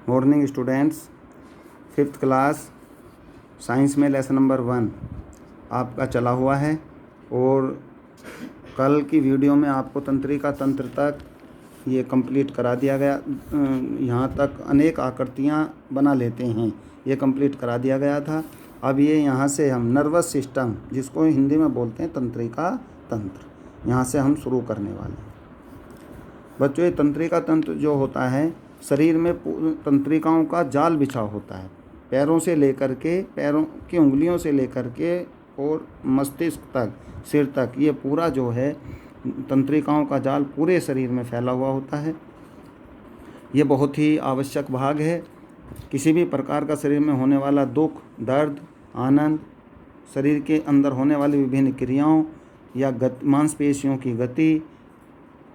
Morning students, 5th class science में lesson number 1 आपका चला हुआ है और कल की वीडियो में आपको तंत्रिका तंत्र तक ये कंप्लीट करा दिया गया। यहाँ तक अनेक आकृतियाँ बना लेते हैं, ये कंप्लीट करा दिया गया था। अब ये यहाँ से हम नर्वस सिस्टम, जिसको हिंदी में बोलते हैं तंत्रिका तंत्र, यहाँ से हम शुरू करने वाले हैं। बच्चों, ये तंत्रिका तंत्र जो होता है, शरीर में तंत्रिकाओं का जाल बिछा होता है। पैरों से लेकर के, पैरों की उंगलियों से लेकर के और मस्तिष्क तक, सिर तक, ये पूरा जो है तंत्रिकाओं का जाल पूरे शरीर में फैला हुआ होता है। ये बहुत ही आवश्यक भाग है। किसी भी प्रकार का शरीर में होने वाला दुख, दर्द, आनंद, शरीर के अंदर होने वाली विभिन्न क्रियाओं या मांसपेशियों की गति,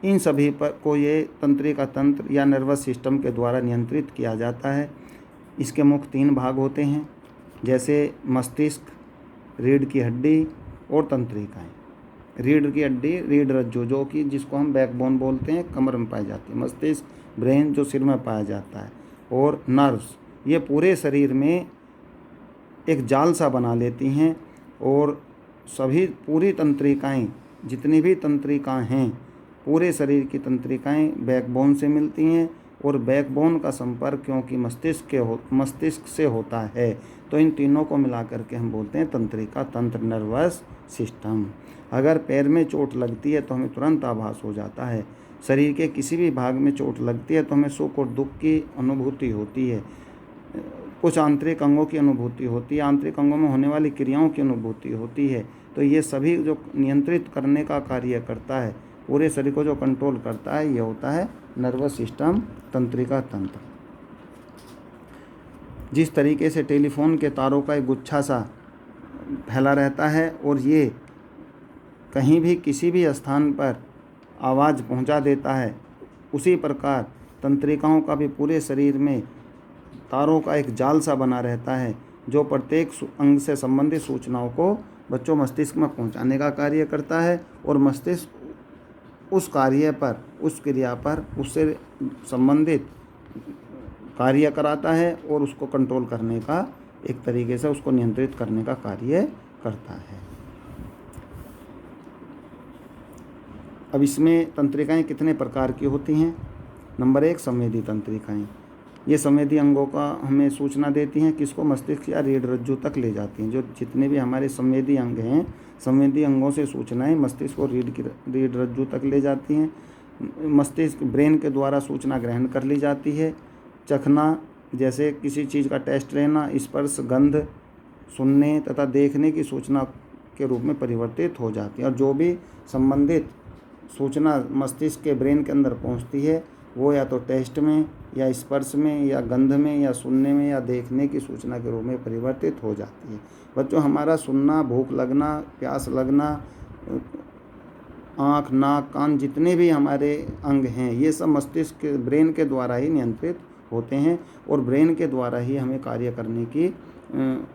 इन सभी पर को ये तंत्रिका तंत्र या नर्वस सिस्टम के द्वारा नियंत्रित किया जाता है। इसके मुख्य 3 भाग होते हैं, जैसे मस्तिष्क, रीढ़ की हड्डी और तंत्रिकाएं। रीढ़ की हड्डी, रीढ़ रज्जु, जो कि जिसको हम बैकबोन बोलते हैं, कमर में पाई जाती है। मस्तिष्क, ब्रेन, जो सिर में पाया जाता है, और नर्व्स, ये पूरे शरीर में एक जाल सा बना लेती हैं। और पूरी तंत्रिकाएं, जितनी भी तंत्रिकाएं हैं, पूरे शरीर की तंत्रिकाएं बैकबोन से मिलती हैं। और बैकबोन का संपर्क क्योंकि मस्तिष्क से होता है, तो इन तीनों को मिला करके हम बोलते हैं तंत्रिका तंत्र, नर्वस सिस्टम। अगर पैर में चोट लगती है तो हमें तुरंत आभास हो जाता है। शरीर के किसी भी भाग में चोट लगती है तो हमें सुख और दुख की अनुभूति होती है। कुछ आंतरिक अंगों की अनुभूति होती है, आंतरिक अंगों में होने वाली क्रियाओं की अनुभूति होती है। तो ये सभी जो नियंत्रित करने का कार्य करता है, पूरे शरीर को जो कंट्रोल करता है, ये होता है नर्वस सिस्टम, तंत्रिका तंत्र। जिस तरीके से टेलीफोन के तारों का एक गुच्छा सा फैला रहता है और ये कहीं भी किसी भी स्थान पर आवाज़ पहुंचा देता है, उसी प्रकार तंत्रिकाओं का भी पूरे शरीर में तारों का एक जाल सा बना रहता है, जो प्रत्येक अंग से संबंधित सूचनाओं को बच्चों मस्तिष्क में पहुंचाने का कार्य करता है। और मस्तिष्क उस कार्य पर, उस क्रिया पर, उससे संबंधित कार्य कराता है और उसको कंट्रोल करने का, एक तरीके से उसको नियंत्रित करने का कार्य करता है। अब इसमें तंत्रिकाएं कितने प्रकार की होती हैं? नंबर 1, संवेदी तंत्रिकाएं। ये संवेदी अंगों का हमें सूचना देती हैं, किसको? मस्तिष्क या रीढ़ रज्जु तक ले जाती हैं। जो जितने भी हमारे संवेदी अंग हैं, संवेदी अंगों से सूचनाएं मस्तिष्क और रीढ़ रज्जु तक ले जाती हैं। मस्तिष्क, ब्रेन के द्वारा सूचना ग्रहण कर ली जाती है। चखना, जैसे किसी चीज़ का टेस्ट लेना, स्पर्श, गंध, सुनने तथा देखने की सूचना के रूप में परिवर्तित हो जाती है। और जो भी संबंधित सूचना मस्तिष्क के ब्रेन के अंदर पहुंचती है, वो या तो टेस्ट में, या स्पर्श में, या गंध में, या सुनने में, या देखने की सूचना के रूप में परिवर्तित हो जाती है। बच्चों, हमारा सुनना, भूख लगना, प्यास लगना, आँख, नाक, कान, जितने भी हमारे अंग हैं, ये सब मस्तिष्क के, ब्रेन के द्वारा ही नियंत्रित होते हैं। और ब्रेन के द्वारा ही हमें कार्य करने की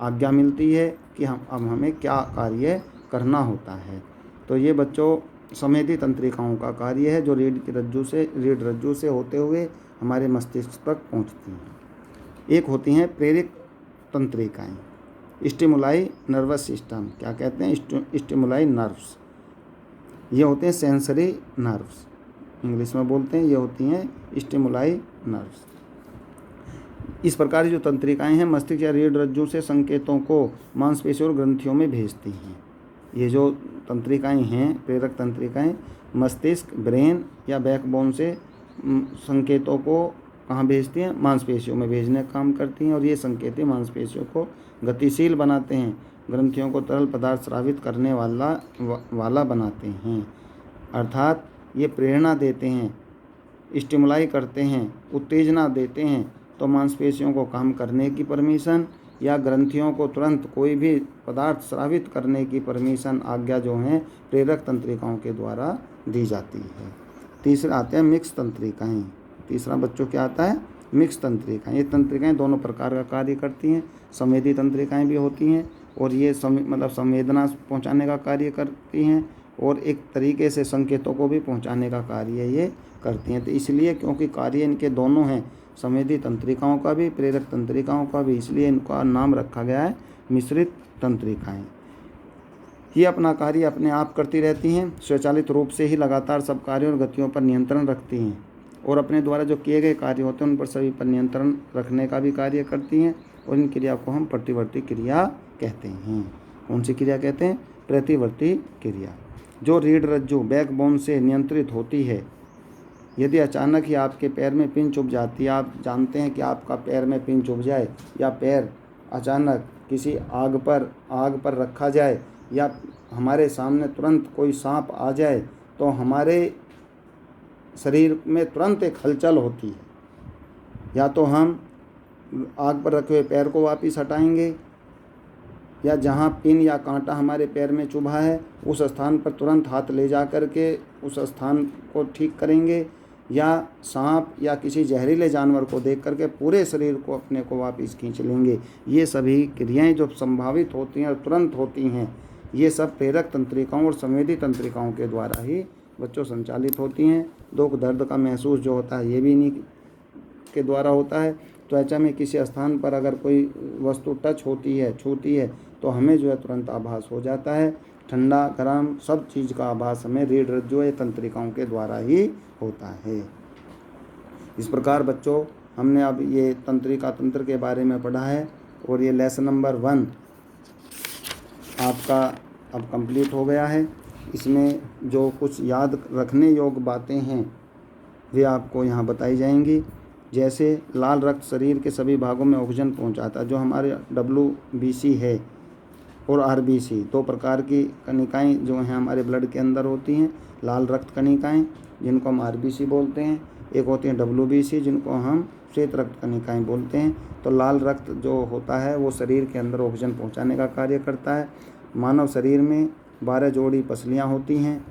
आज्ञा मिलती है कि अब हमें क्या कार्य करना होता है। तो ये बच्चों संवेदी तंत्रिकाओं का कार्य है, जो रीढ़ रज्जु से होते हुए हमारे मस्तिष्क तक पहुंचती हैं। एक होती हैं प्रेरक तंत्रिकाएं, स्टिमुलाई नर्वस सिस्टम। क्या कहते हैं? Stimuli nerves. ये होते हैं सेंसरी नर्व्स, इंग्लिश में बोलते हैं। ये होती हैं स्टिमुलाई नर्व्स। इस प्रकार की जो तंत्रिकाएं हैं, मस्तिष्क या रीढ़ रज्जु से संकेतों को मांसपेशियों और ग्रंथियों में भेजती हैं। ये जो तंत्रिकाएं हैं, प्रेरक तंत्रिकाएं, मस्तिष्क, ब्रेन या बैकबोन से संकेतों को कहाँ भेजती हैं? मांसपेशियों में भेजने का काम करती हैं। और ये संकेत मांसपेशियों को गतिशील बनाते हैं, ग्रंथियों को तरल पदार्थ स्रावित करने वाला बनाते हैं। अर्थात ये प्रेरणा देते हैं, स्टिमुलाई करते हैं, उत्तेजना देते हैं, तो मांसपेशियों को काम करने की परमिशन या ग्रंथियों को तुरंत कोई भी पदार्थ स्रावित करने की परमिशन, आज्ञा जो है प्रेरक तंत्रिकाओं के द्वारा दी जाती है। तीसरा आते हैं मिक्स तंत्रिकाएं। तीसरा बच्चों क्या आता है? मिक्स तंत्रिकाएं। ये तंत्रिकाएं दोनों प्रकार का कार्य करती हैं। संवेदी तंत्रिकाएं भी होती हैं और ये संवेदना पहुंचाने का कार्य करती हैं और एक तरीके से संकेतों को भी पहुंचाने का कार्य ये करती हैं। तो इसलिए क्योंकि कार्य इनके दोनों हैं, संवेदी तंत्रिकाओं का भी, प्रेरक तंत्रिकाओं का भी, इसलिए इनका नाम रखा गया है मिश्रित तंत्रिकाएँ। ये अपना कार्य अपने आप करती रहती हैं, स्वचालित रूप से ही लगातार सब कार्यों और गतियों पर नियंत्रण रखती हैं और अपने द्वारा जो किए गए कार्य होते हैं उन पर सभी पर नियंत्रण रखने का भी कार्य करती हैं और इन क्रिया को हम प्रतिवर्ती क्रिया कहते हैं। कौन सी क्रिया कहते हैं? प्रतिवर्ती क्रिया। जो रीढ़ रज्जु बैकबोन से नियंत्रित होती है। यदि अचानक ही आपके पैर में पिन चुभ जाती है, आप जानते हैं कि आपका पैर में पिन चुभ जाए या पैर अचानक किसी आग पर रखा जाए या हमारे सामने तुरंत कोई सांप आ जाए तो हमारे शरीर में तुरंत एक हलचल होती है। या तो हम आग पर रखे हुए पैर को वापस हटाएंगे या जहाँ पिन या कांटा हमारे पैर में चुभा है उस स्थान पर तुरंत हाथ ले जा कर के उस स्थान को ठीक करेंगे या सांप या किसी जहरीले जानवर को देख करके पूरे शरीर को अपने को वापस खींच लेंगे। ये सभी क्रियाएं जो संभावित होती हैं और तुरंत होती हैं, ये सब प्रेरक तंत्रिकाओं और संवेदी तंत्रिकाओं के द्वारा ही बच्चों संचालित होती हैं। दुख दर्द का महसूस जो होता है ये भी इन्हीं के द्वारा होता है। त्वचा में किसी स्थान पर अगर कोई वस्तु टच होती है, छूती है, तो हमें जो है तुरंत आभास हो जाता है। ठंडा गर्म सब चीज़ का आभास हमें रीढ़ रज्जु या तंत्रिकाओं के द्वारा ही होता है। इस प्रकार बच्चों हमने अब ये तंत्रिका तंत्र के बारे में पढ़ा है और ये लेसन नंबर 1 आपका अब कंप्लीट हो गया है। इसमें जो कुछ याद रखने योग्य बातें हैं वे आपको यहाँ बताई जाएंगी। जैसे लाल रक्त शरीर के सभी भागों में ऑक्सीजन पहुँचाता है। जो हमारे WBC है और RBC, 2 प्रकार की कणिकाएँ जो हैं हमारे ब्लड के अंदर होती हैं। लाल रक्त कणिकाएँ जिनको हम RBC बोलते हैं, एक होती हैं WBC जिनको हम श्वेत रक्त कणिकाएँ बोलते हैं। तो लाल रक्त जो होता है वो शरीर के अंदर ऑक्सीजन पहुंचाने का कार्य करता है। मानव शरीर में 12 जोड़ी पसलियां होती हैं।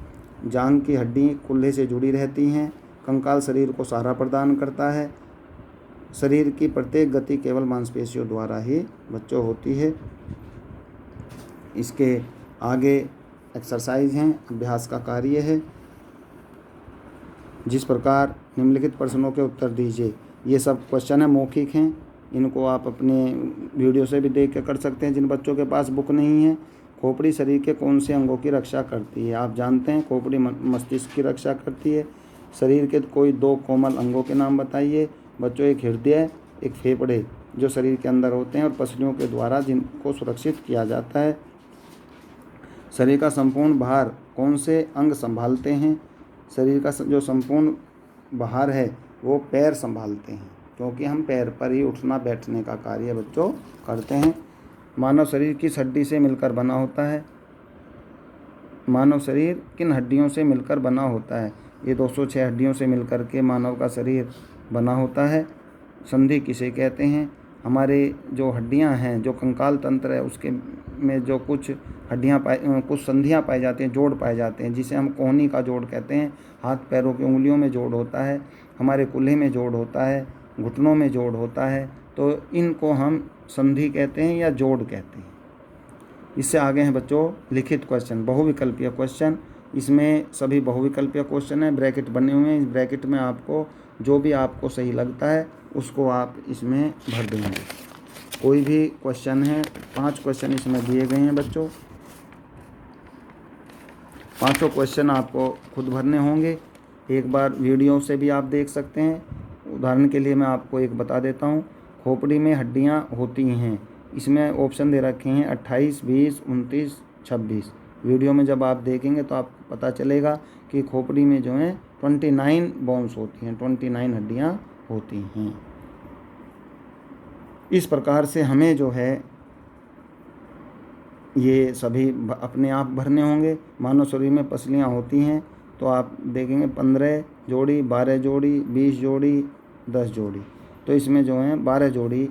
जांघ की हड्डी कूल्हे से जुड़ी रहती हैं। कंकाल शरीर को सहारा प्रदान करता है। शरीर की प्रत्येक गति केवल मांसपेशियों द्वारा ही बच्चों होती है। इसके आगे एक्सरसाइज हैं, अभ्यास का कार्य है। जिस प्रकार निम्नलिखित प्रश्नों के उत्तर दीजिए। ये सब क्वेश्चन है, मौखिक हैं। इनको आप अपने वीडियो से भी देख के कर सकते हैं जिन बच्चों के पास बुक नहीं है। खोपड़ी शरीर के कौन से अंगों की रक्षा करती है? आप जानते हैं खोपड़ी मस्तिष्क की रक्षा करती है। शरीर के कोई 2 कोमल अंगों के नाम बताइए। बच्चों एक हृदय, एक फेफड़े जो शरीर के अंदर होते हैं और पसलियों के द्वारा जिनको सुरक्षित किया जाता है। शरीर का संपूर्ण भार कौन से अंग संभालते हैं? शरीर का जो संपूर्ण भार है वो पैर संभालते हैं, क्योंकि हम पैर पर ही उठना बैठने का कार्य बच्चों करते हैं। मानव शरीर किस हड्डी से मिलकर बना होता है? मानव शरीर किन हड्डियों से मिलकर बना होता है? ये 206 हड्डियों से मिलकर के मानव का शरीर बना होता है। संधि किसे कहते हैं? हमारे जो हड्डियां हैं, जो कंकाल तंत्र है उसके में जो कुछ कुछ संधियां पाई जाती हैं, जोड़ पाए जाते हैं, जिसे हम कोहनी का जोड़ कहते हैं। हाथ पैरों की उंगलियों में जोड़ होता है, हमारे कूल्हे में जोड़ होता है, घुटनों में जोड़ होता है। तो इनको हम संधि कहते हैं या जोड़ कहते हैं। इससे आगे हैं बच्चों लिखित क्वेश्चन, बहुविकल्पीय क्वेश्चन। इसमें सभी बहुविकल्पीय क्वेश्चन हैं, ब्रैकेट बने हुए हैं। इस ब्रैकेट में आपको जो भी आपको सही लगता है उसको आप इसमें भर देंगे। कोई भी क्वेश्चन है, 5 क्वेश्चन इसमें दिए गए हैं बच्चों। 5 क्वेश्चन आपको खुद भरने होंगे। एक बार वीडियो से भी आप देख सकते हैं। उदाहरण के लिए मैं आपको एक बता देता हूँ। खोपड़ी में हड्डियाँ होती हैं, इसमें ऑप्शन दे रखे हैं 28, 20, 29, 26। वीडियो में जब आप देखेंगे तो आपको पता चलेगा कि खोपड़ी में जो है 29 बोन्स होती हैं, 29 हड्डियाँ होती हैं। इस प्रकार से हमें जो है ये सभी अपने आप भरने होंगे। मानव शरीर में पसलियाँ होती हैं तो आप देखेंगे 15 जोड़ी, 12 जोड़ी, 20 जोड़ी, 10 जोड़ी। तो इसमें जो है 12 जोड़ी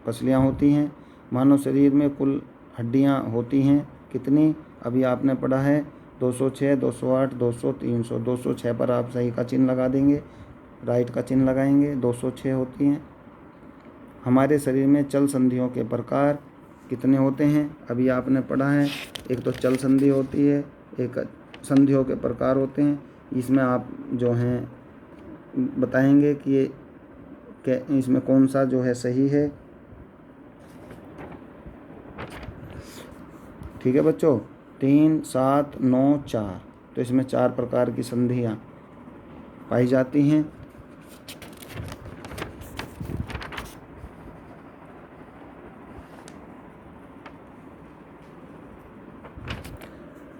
पसलियाँ होती हैं। मानव शरीर में कुल हड्डियाँ होती हैं कितनी? अभी आपने पढ़ा है 206, 208, 200, 300। 206 पर आप सही का चिन्ह लगा देंगे, राइट का चिन्ह लगाएंगे। 206 होती हैं। हमारे शरीर में चल संधियों के प्रकार कितने होते हैं? अभी आपने पढ़ा है, एक तो चल संधि होती है, एक संधियों के प्रकार होते हैं। इसमें आप जो हैं बताएंगे कि ये इसमें कौन सा जो है सही है। ठीक है बच्चों, 3, 7, 9, 4, तो इसमें 4 प्रकार की संधियाँ पाई जाती हैं।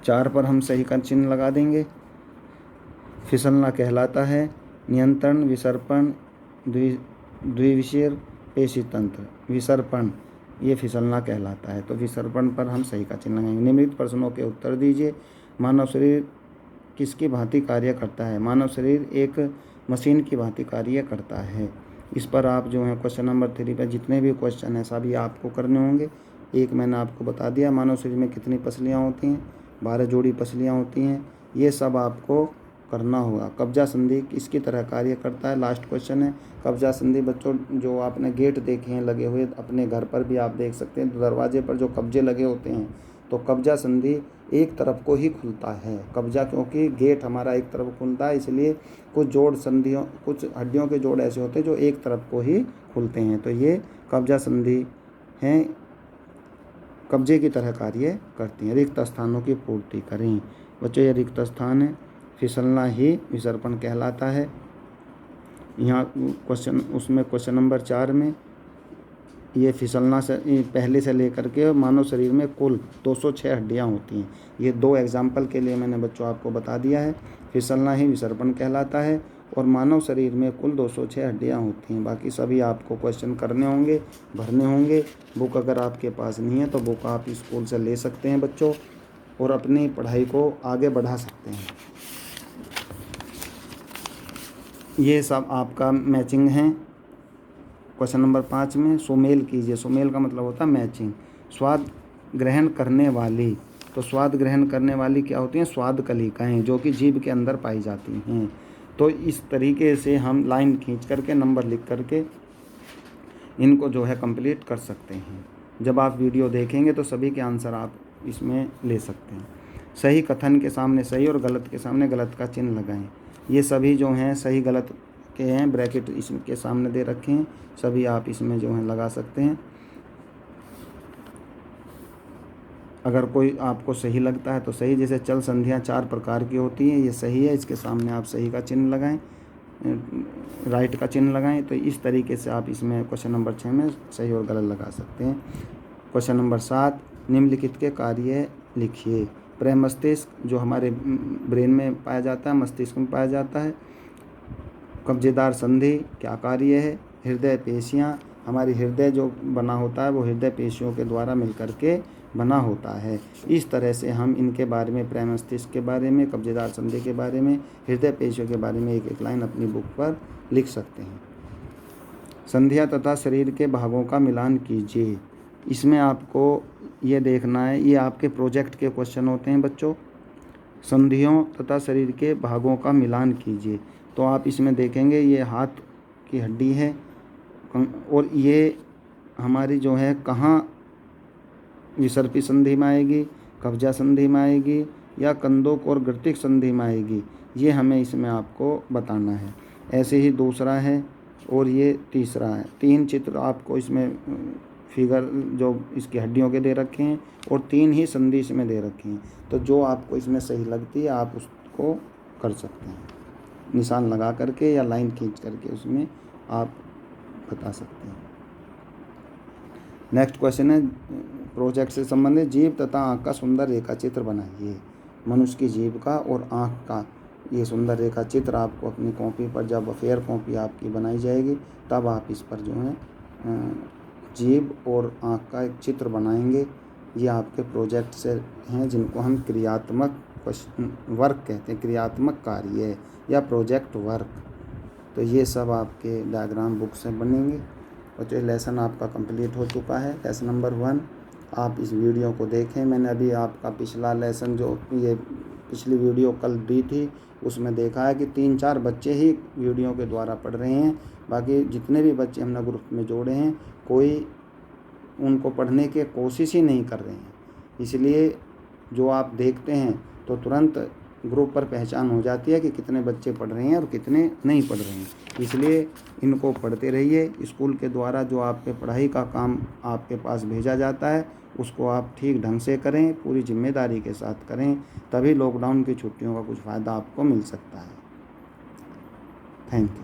चार पर हम सही का चिन्ह लगा देंगे। फिसलना कहलाता है नियंत्रण, विसर्पण, द्विविषय पेशी तंत्र। विसर्पण ये फिसलना कहलाता है, तो विसर्पण पर हम सही का चिन्ह लगाएंगे। निम्नलिखित प्रश्नों के उत्तर दीजिए। मानव शरीर किसकी भांति कार्य करता है? मानव शरीर एक मशीन की भांति कार्य करता है। इस पर आप जो है क्वेश्चन नंबर 3 पर जितने भी क्वेश्चन हैं सभी आपको करने होंगे। एक मैंने आपको बता दिया, मानव शरीर में कितनी पसलियाँ होती हैं, 12 जोड़ी पसलियाँ होती हैं, ये सब आपको करना होगा। कब्जा संधि किसकी तरह कार्य करता है? लास्ट क्वेश्चन है। कब्जा संधि बच्चों जो आपने गेट देखे हैं लगे हुए, अपने घर पर भी आप देख सकते हैं, तो दरवाजे पर जो कब्जे लगे होते हैं, तो कब्जा संधि एक तरफ को ही खुलता है। कब्जा, क्योंकि गेट हमारा एक तरफ खुलता है, इसलिए कुछ जोड़ संधियों, कुछ हड्डियों के जोड़ ऐसे होते हैं जो एक तरफ को ही खुलते हैं, तो ये कब्जा संधि हैं, कब्जे की तरह कार्य करती हैं। रिक्त स्थानों की पूर्ति करें। बच्चों ये रिक्त स्थान है, फिसलना ही विसर्पण कहलाता है। यहाँ क्वेश्चन, उसमें क्वेश्चन नंबर 4 में ये फिसलना से पहले से लेकर के मानव शरीर में कुल 206 हड्डियाँ होती हैं। ये 2 एग्जाम्पल के लिए मैंने बच्चों आपको बता दिया है। फिसलना ही विसर्पण कहलाता है और मानव शरीर में कुल 206 हड्डियाँ होती हैं। बाकी सभी आपको क्वेश्चन करने होंगे, भरने होंगे। बुक अगर आपके पास नहीं है तो बुक आप स्कूल से ले सकते हैं बच्चों, और अपनी पढ़ाई को आगे बढ़ा सकते हैं। ये सब आपका मैचिंग है। क्वेश्चन नंबर 5 में सुमेल कीजिए। सुमेल का मतलब होता है मैचिंग। स्वाद ग्रहण करने वाली, तो स्वाद ग्रहण करने वाली क्या होती हैं? स्वाद कलिकाएँ, जो कि जीभ के अंदर पाई जाती हैं। तो इस तरीके से हम लाइन खींच करके, नंबर लिख करके इनको जो है कंप्लीट कर सकते हैं। जब आप वीडियो देखेंगे तो सभी के आंसर आप इसमें ले सकते हैं। सही कथन के सामने सही और गलत के सामने गलत का चिन्ह लगाएं। ये सभी जो हैं सही गलत के हैं, ब्रैकेट इसके सामने दे रखे हैं, सभी आप इसमें जो है लगा सकते हैं। अगर कोई आपको सही लगता है तो सही, जैसे चल संधियाँ 4 प्रकार की होती हैं, ये सही है, इसके सामने आप सही का चिन्ह लगाएं, राइट का चिन्ह लगाएं। तो इस तरीके से आप इसमें क्वेश्चन नंबर 6 में सही और गलत लगा सकते हैं। क्वेश्चन नंबर 7, निम्नलिखित के कार्य लिखिए। प्रमस्तिष्क जो हमारे ब्रेन में पाया जाता है, मस्तिष्क में पाया जाता है। कब्जेदार संधि क्या कार्य है? हृदय पेशियाँ, हमारी हृदय जो बना होता है वो हृदय पेशियों के द्वारा मिलकर के बना होता है। इस तरह से हम इनके बारे में, प्रमस्तिष्क के बारे में, कब्जेदार संधि के बारे में, हृदय पेशियों के बारे में एक एक लाइन अपनी बुक पर लिख सकते हैं। संधियाँ तथा शरीर के भागों का मिलान कीजिए। इसमें आपको ये देखना है, ये आपके प्रोजेक्ट के क्वेश्चन होते हैं बच्चों। संधियों तथा शरीर के भागों का मिलान कीजिए, तो आप इसमें देखेंगे ये हाथ की हड्डी है, और ये हमारी जो है कहाँ विसर्पी संधि में आएगी, कब्जा संधि में आएगी, या कंदोक और गृतिक संधि में आएगी, ये हमें इसमें आपको बताना है। ऐसे ही दूसरा है और ये तीसरा है। 3 चित्र आपको इसमें फिगर जो इसकी हड्डियों के दे रखे हैं, और 3 ही संधि इसमें दे रखी हैं। तो जो आपको इसमें सही लगती है आप उसको कर सकते हैं, निशान लगा करके या लाइन खींच करके उसमें आप बता सकते हैं। नेक्स्ट क्वेश्चन है प्रोजेक्ट से संबंधित, जीभ तथा आँख का सुंदर रेखा चित्र बनाइए। मनुष्य की जीभ का और आँख का ये सुंदर रेखा चित्र आपको अपनी कॉपी पर, जब फेयर कॉपी आपकी बनाई जाएगी तब आप इस पर जो है जीभ और आँख का एक चित्र बनाएंगे। ये आपके प्रोजेक्ट से हैं जिनको हम क्रियात्मक वर्क कहते हैं, क्रियात्मक कार्य या प्रोजेक्ट वर्क। तो ये सब आपके डायग्राम बुक से बनेंगे। और तो लेसन आपका कंप्लीट हो चुका है, लेसन नंबर 1। आप इस वीडियो को देखें। मैंने अभी आपका पिछला लेसन जो ये पिछली वीडियो कल दी थी उसमें देखा है कि 3-4 बच्चे ही वीडियो के द्वारा पढ़ रहे हैं। बाकी जितने भी बच्चे हमने ग्रुप में जोड़े हैं कोई उनको पढ़ने की कोशिश ही नहीं कर रहे हैं। इसलिए जो आप देखते हैं तो तुरंत ग्रुप पर पहचान हो जाती है कि कितने बच्चे पढ़ रहे हैं और कितने नहीं पढ़ रहे हैं। इसलिए इनको पढ़ते रहिए। स्कूल के द्वारा जो आपके पढ़ाई का काम आपके पास भेजा जाता है उसको आप ठीक ढंग से करें, पूरी जिम्मेदारी के साथ करें, तभी लॉकडाउन की छुट्टियों का कुछ फ़ायदा आपको मिल सकता है। Thank you.